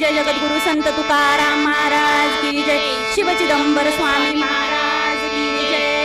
जय, जगद्गुरु संत तुकाराम महाराज की जय, शिव चिदंबर स्वामी महाराज की जय।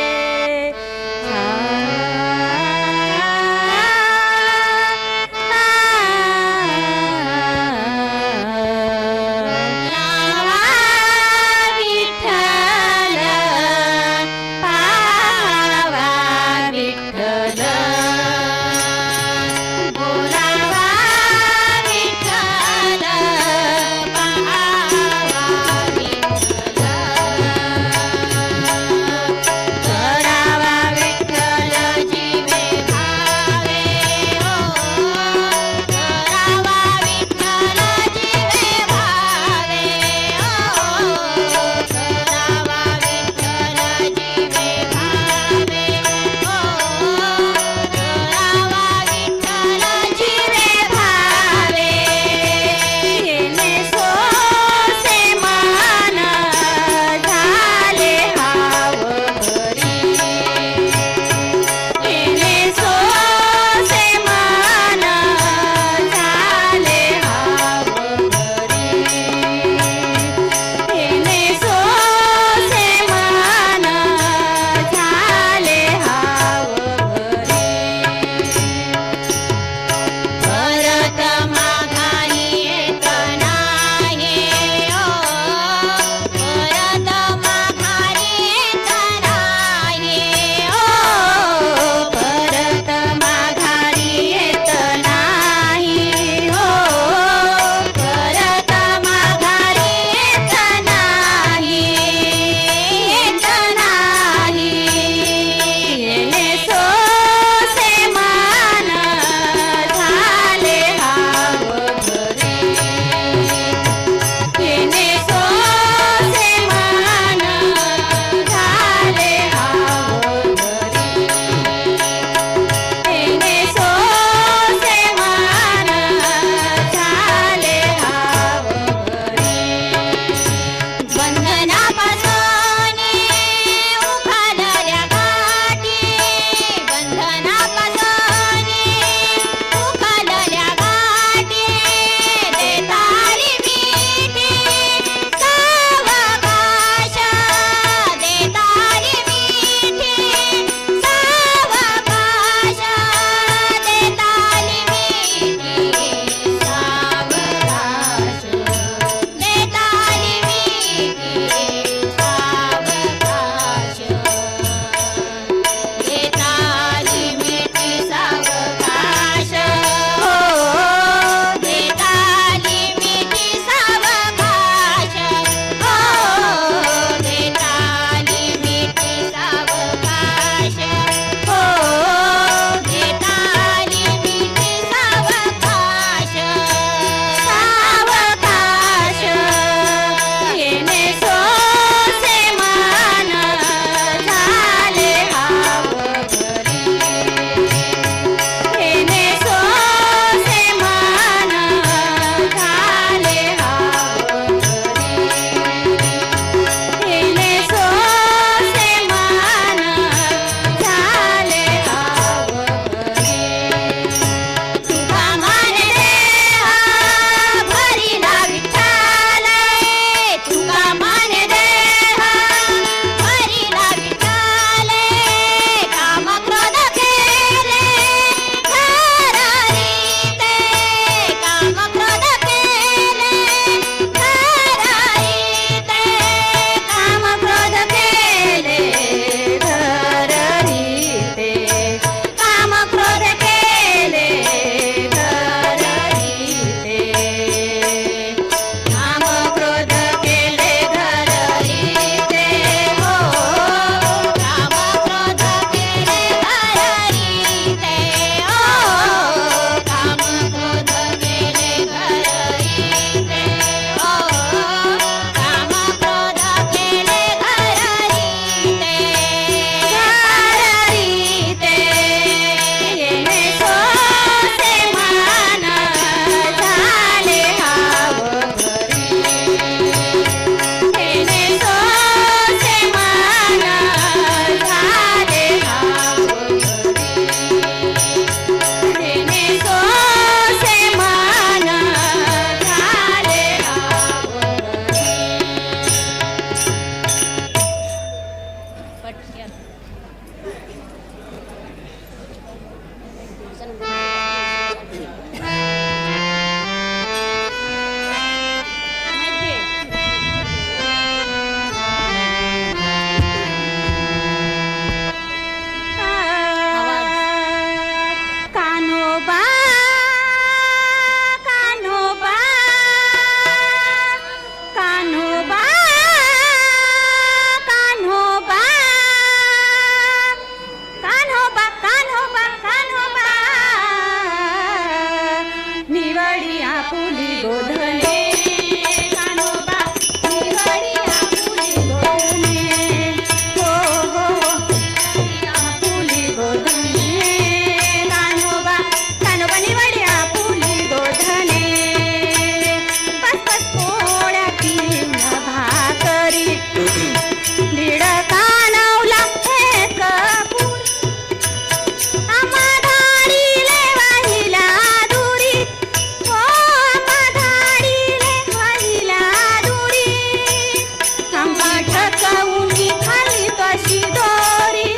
ठकवून खाली तशी दोरी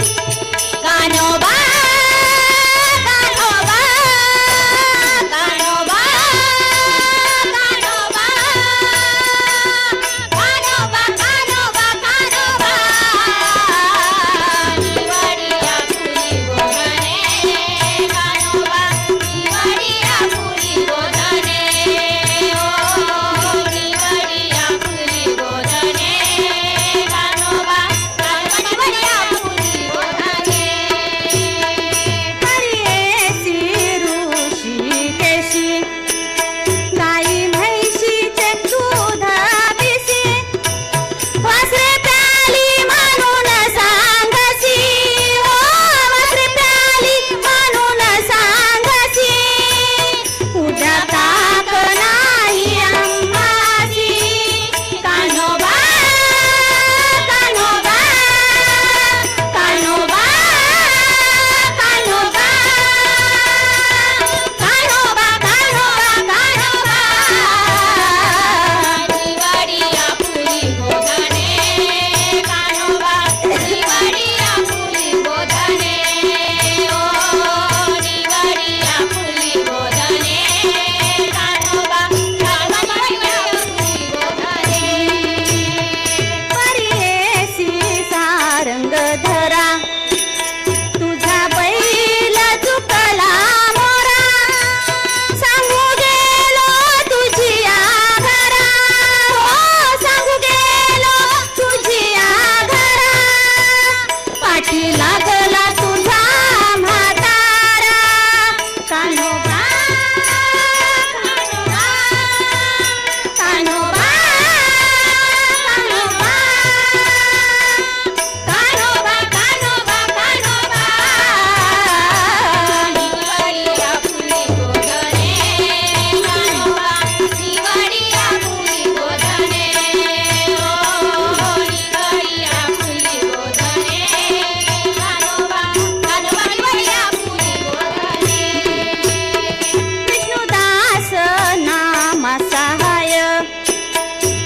कान्होबा कान्होबा कान्होबा कान्होबा कान्होबा कान्होबा कान्होबा निवडिया फुली गोधने कान्होबा निवडिया फुली गोधने ओ निवडिया फुली गोधने कान्होबा निवडिया फुली गोधने हरियेसी ऋषी केशी गाई म्हैशीचे दूध पिसी वासरे प्याली म्हणून सांगसी ओ वासरे प्याली म्हणून सांगसी उद्या ताक नाही आम्हासी कान्होबा कान्होबा कान्होबा कान्होबा कान्होबा कान्होबा कान्होबा निवडिया फुली गोधने कान्होबा निवडिया फुली गोधने ओ निवडिया फुली गोधने कान्होबा निवडिया फुली गोधने परियेसी सारंग धरा तुझा बैल चुकला मोरा सांगू गेलो तुझिया घरा हो सांगू गेलो तुझिया घरा पाठी लागला तुझा म्हातारा कान्होबा कान्होबा कान्होबा कान्होबा कान्होबा कान्होबा निवडिया फुली गोधने कान्होबा निवडिया फुली गोधने ओ निवडिया फुली गोधने कान्होबा कान्होबा निवडिया फुली गोधने विष्णुदास नामा सहाय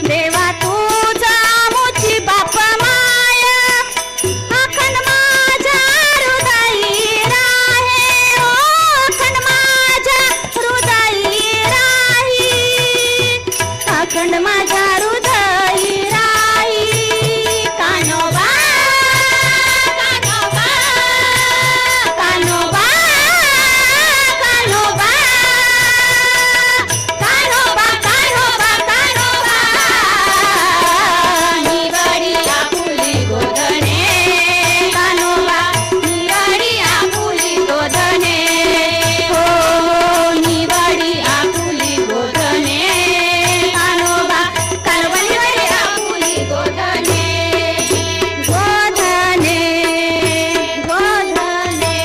देवा तुझा मुची बाप माय अखंड माझ्या हृदयी राहे ओ अखंड माझ्या हृदयी राही अखंड माझ्या हृदयी राही कान्होबा कान्होबा कान्होबा कान्होबा कान्होबा कान्होबा कान्होबा निवडिया फुली गोधने कान्होबा निवडिया फुली गोधने हो निवडिया फुली गोधने कान्होबा कान्होबा निवडिया फुली गोधने गोधने गोधने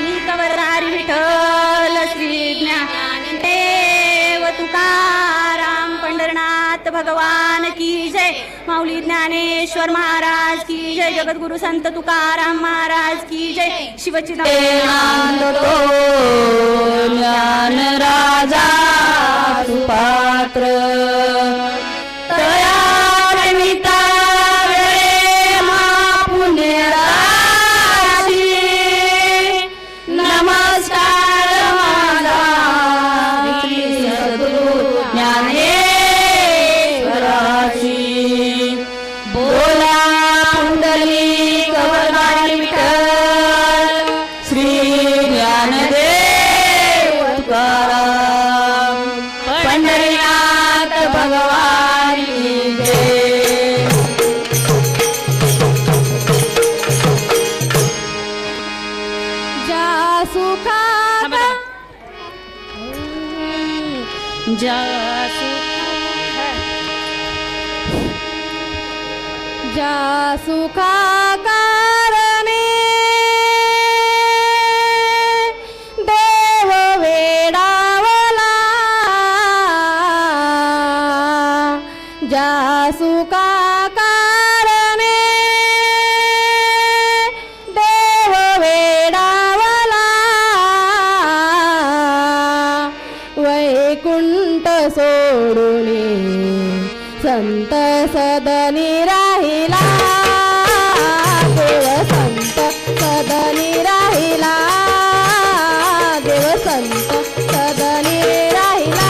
मी कवरधारी विठ्ठल श्री ज्ञानदेव तुकाराम पंढरनाथ भगवान की जय माऊली ज्ञानेश्वर महाराज की जय जगद्गुरु संत तुकाराम महाराज की जय शिवचिदानंद ज्ञान राजा सुपात्र तया निमित्ता वेळे महापुण्य राशी नमस्कार माझा श्री सद्गुरु ज्ञानेश्वराशी बोला पुंडलिक वरदानी विठ्ठल श्री ज्ञानदेव तुकाराम पंढरीनाथ भगवान की जय. जा सुखा जा जा सुखा कारणे देह वेडावला जा सुखा कारणे देह वेडावला वैकुंठ सोडून संत सदनी राहिला देव संत सदनी राहिला देव संत सदनी राहिला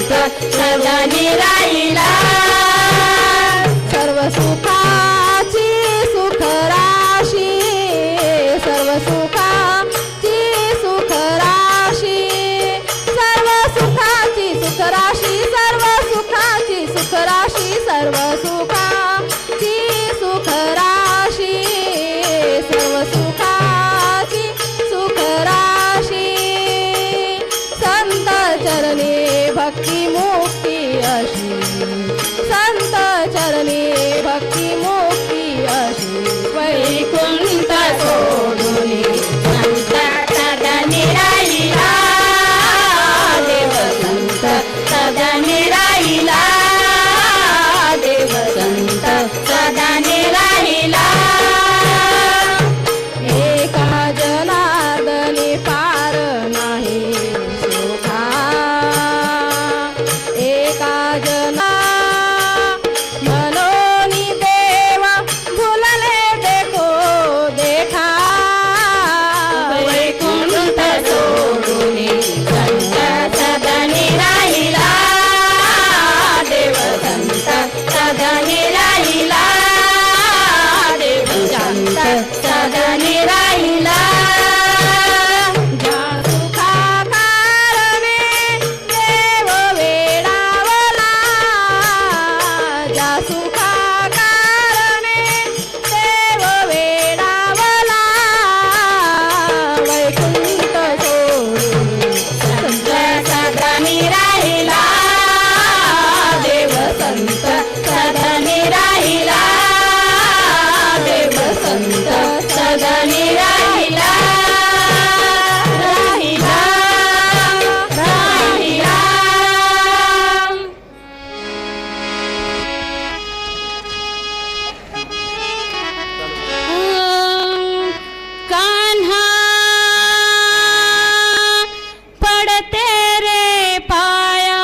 सदनी राहिला सर्व सुखाची सुख राशी सर्व सुखाची सुख राशी सर्व सुखाची सुख राशी सर्व सुखाची सुख राशी सर्व सुखाची सुख राशी सर्व सुखाची सुख राशी संत चरणी भक्ती मुक्ती अशी संत चरणी भक्ती मुक्ती अशी वैकुंठ सोडून संत सदनी राहिला देव संत सदनी राहिला देव संत सदनी राहिला एका जनार्दनी पार नाही सदनी राहिला ज्या सुखा कारणे देव वेडावला ज्या सुखा कारणे देव वेडावला वैकुंठ सोडून संत सदनी राहिला देव संत सदनी राहिला संत सदनी राहिला राहिला राहिला कान्हा पडते रे पाया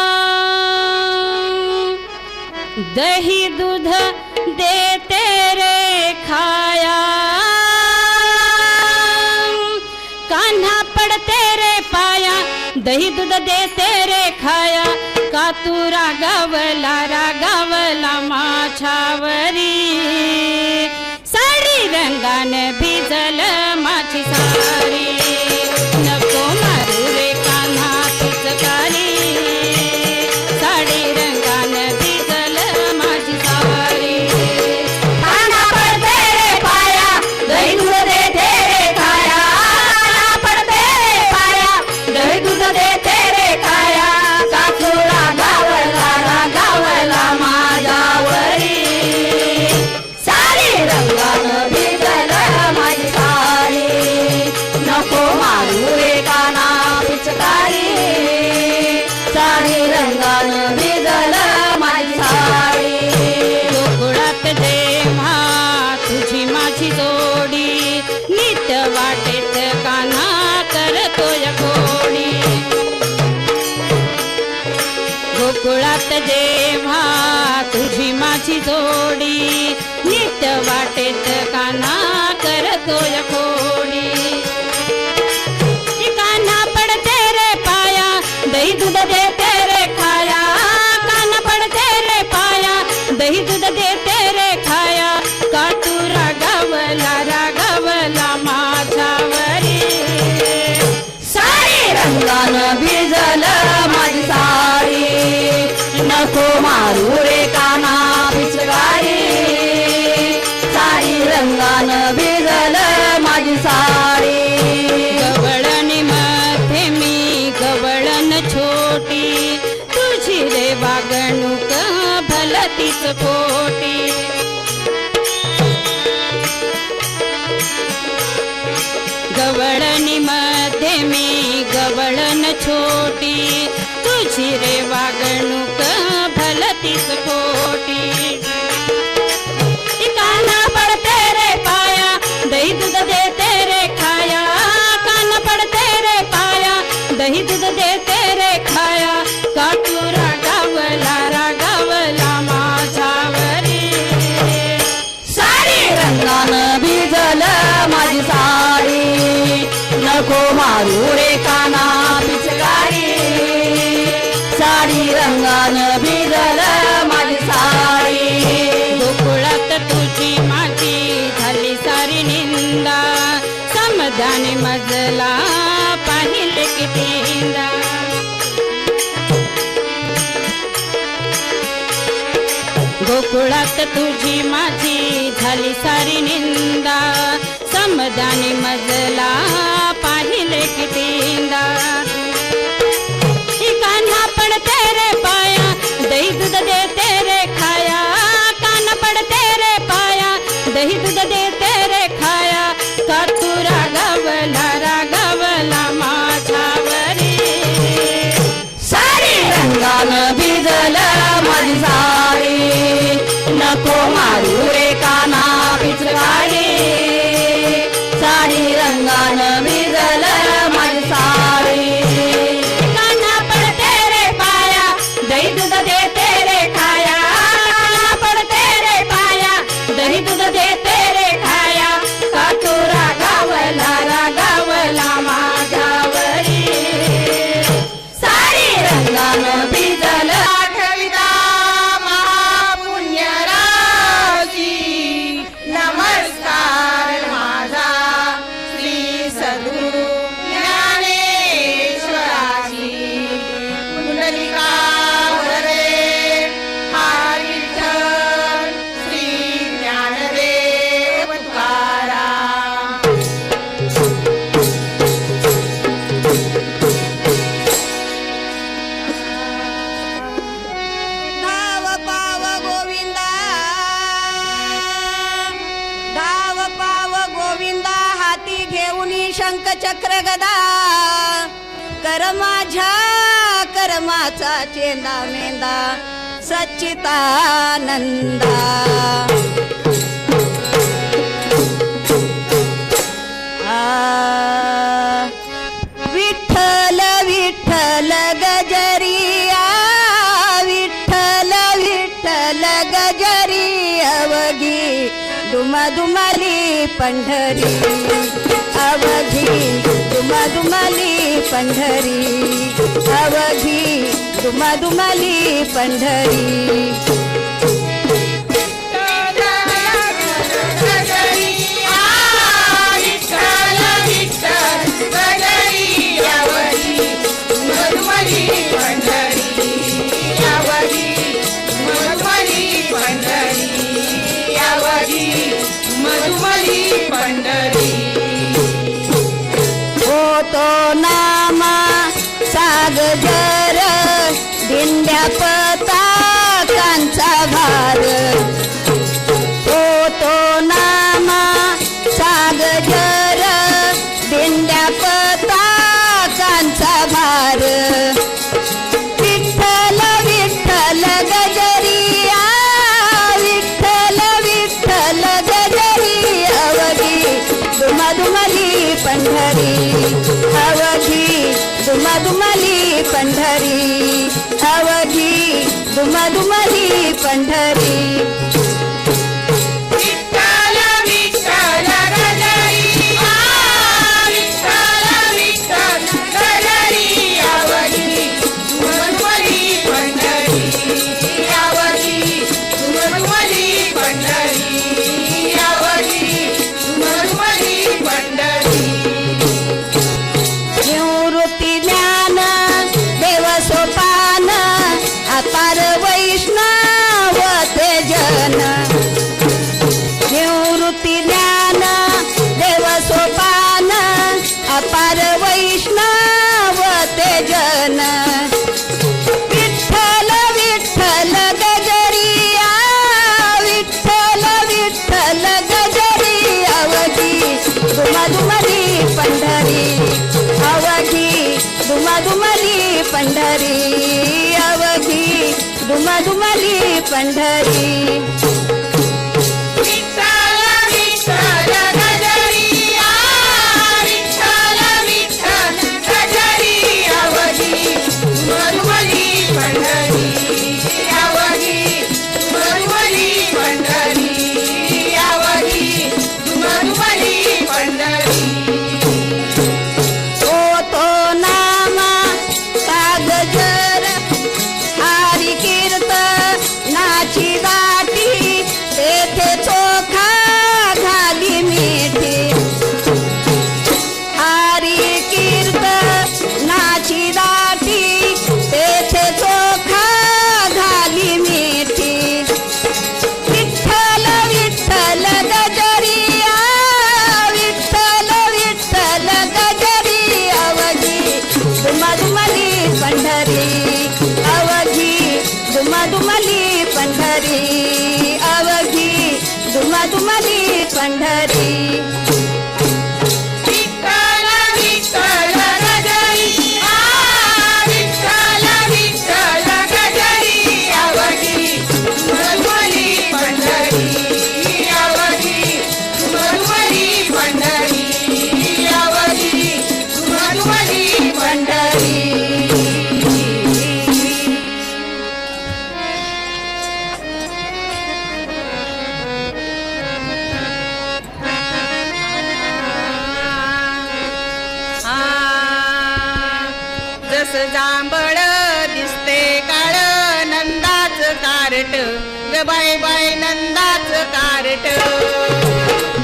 दही दूध देते रे खाया कान्हा पडते रे पाया दही दूध देते रे खाया का तू रागावला माझ्यावरी साडी रंगान भिजल माझी सारी नको मारू रे कान्हा पिचकारी साडी रंगान भिजल माझी सारी कान्हा पडते रे पाया दही दूध देते रे खाया कान्हा पडते रे पाया दही दूध देते रे खाया का तू रागावला माझ्यावरी सारी रंगान भिजल माझी सारी नको मारू रे कान्हा पिचकारी सारी रंगान भिजल माझी सारी गोकुळात जेव्हा तुझी माझी जोडी नित्य वाटेत कान्हा करतोय गोडी गोकुळात जेव्हा तुझी माझी जोडी नित्य वाटेत काना करतोय खोडी काना पडते रे पाया दही दूध देते रे खाया काना पडते रे पाया दही दूध देते रे खाया का तू रागवला माझ्यावरी साडी रंगानं भिजलं माझी साडी नको मारू रे काना पिचकारी साडी रंगानं भिजलं माझी साडी गवळणी मध्ये मी गवळण छोटी तुझी रे वागणूक भलतीच खोटी गवळणी मध्ये मी गवळण छोटी तुझी रे वागणूक भलतीच खोटी काना पडते रे पाया दही दूध देते रे खाया काना पडते रे पाया दही दूध देते रे खाया का तू रागवला माझ्यावरी साडी रंगानं भिजलं माझी साडी नको मारू रे काना पिचकारी साडी रंगानं भिजलं माझी साडी गोकुळात तुझी माझी झाली सारी निंदा समाधानी मजला पाहिले कितींदा गोकुळात तुझी माझी झाली सारी निंदा समाधानी मजला पाहिले कितींदा कान्हा पडते रे पाया दही दूध देते रे खाया कान्हा पडते रे पाया दही दूध देते रे खाया का तू रागवला माझ्यावरी साडी रंगानं भिजलं माझी साडी नको मारू रे काना पिचकारी साडी रंगानं भिजलं माझी साडी कान्हा पडते रे पाया दही दूध देते रे खाया कान्हा पडते रे पाया दही दूध देते रे खाया का तू रागवला माझ्यावरी साडी रंगानं भिजलं आठविता महापुण्य राशी नमस्कार माझा श्री सद्गुरु ज्ञानेश्वराची पुंडलिकावर हा विठ्ठल श्री ज्ञानदेव तुकाराम धाव पाव गोविंदा धाव पाव गोविंदा हाती घेऊनी शंख चक्र गदा कर माझ्या कर्माचा चेंदा मेंदा सच्चितानंदा विठ्ठल विठ्ठल गजरिया विठ्ठल विठ्ठल गजरी अवघी दुमदुमली पंढरी अवघी दुमदुमली पंढरी अवघी दुमदुमली पंढरी होतो नामा सागजर दिंड्या पताकांचा भार होतो नामा सागजर दिंड्या पताकांचा भार विठ्ठल विठ्ठल गजरिया विठ्ठल विठ्ठल गजरी अवघी दुमदुमली पंढरी अवघी दुमदुमली पंढरी अवघी दुमदुमली पंढरी विठ्ठल विठ्ठल गजारी विठ्ठल विठ्ठल गजारी आवडी दुमदुमली पंढरी आवडी दुमदुमली पंढरी आवडी दुमदुमली पंढरी निवृत्ती ज्ञान देव सोपान अपार वैष्णव ते जन निवृत्ती ज्ञान देव सोपान अपार वैष्णव ते जन विठ्ठल विठ्ठल गजरिया विठ्ठल विठ्ठल गजरी अवघी दुमदुमली पंढरी अवघी दुमदुमली पंढरी अवघी दुमदुमली पंढरी विठ्ठल विठ्ठल गजारी विठ्ठल विठ्ठल गजारी आवडी दुमदुमली पंढरी आवडी दुमदुमली पंढरी आवडी दुमदुमली पंढरी तो नामा कागजर हरी कीर्तनाची दाटी तेथे चोखा घाली मिठी हरी कीर्तनाची दाटी तेथे चोखा घाली मिठी विठ्ठल विठ्ठल गजरिया विठ्ठल विठ्ठल गजरी अवघी दुमदुमली पंढरी अवघी दुमदुमली पंढरी अवघी दुमदुमली पंढरी विठ्ठल विठ्ठल गजारी विठ्ठल विठ्ठल गजारी आवडी दुमदुमली पंढरी आवडी दुमदुमली पंढरी आवडी दुमदुमली पंढरी जस जांभळ दिसते काळ नंदाच कारट ग बाय बाय नंदाच कारट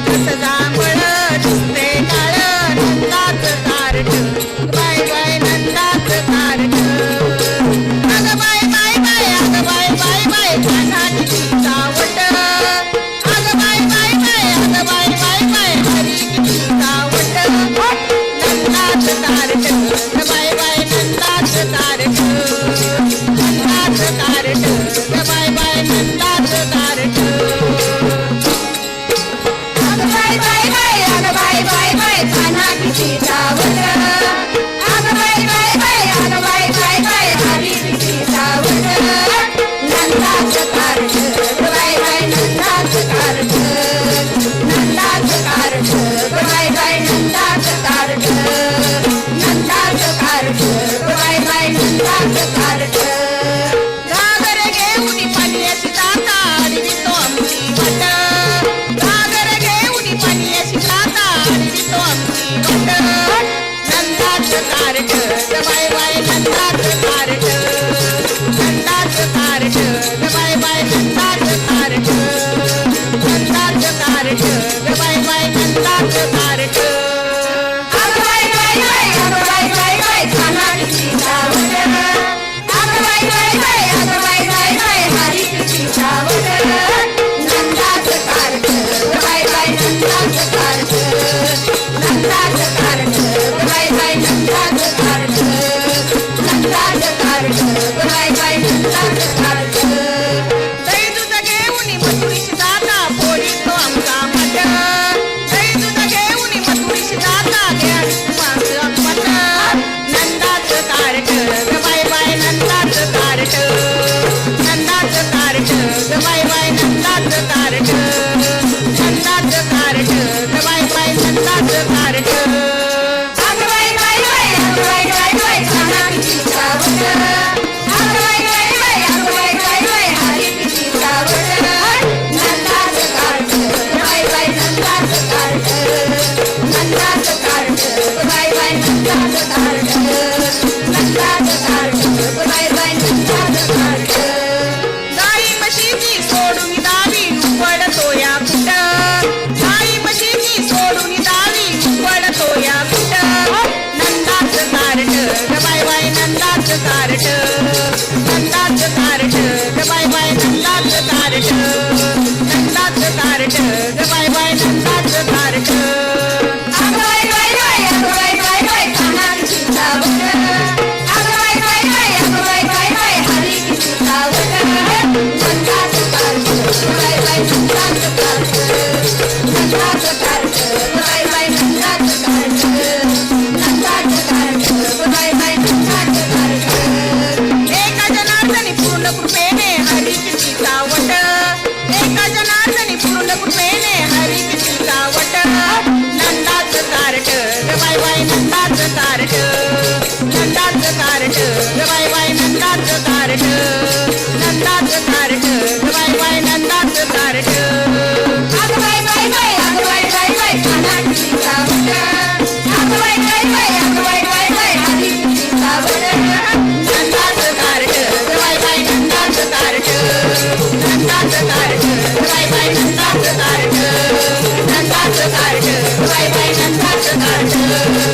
जस जांभळ दिसते काळ नंदाच कारट बाय बाय नंदाच कारट अग बाय बाय बाय अग बाय बाय बाय कानाची चावट अग बाय बाय बाय अग बाय बाय बाय हरी किती चावट नंदाच कारट ग बाय बाय नंदाच कारट नंदाच कारट ग बाय बाय नंदाच कारट अग बाय बाय बाय अग बाय बाय बाय कान्हा किती चावट अग बाय बाय बाय अग बाय बाय बाय हरी किती चावट नंदाच कारट बाय बाय नंदाच कारट नंदाच कारट बाय बाय नंदाच कारट नंदाच कारट बाय बाय नंदाच कारट घागर बाई बाई नंदाचं काठ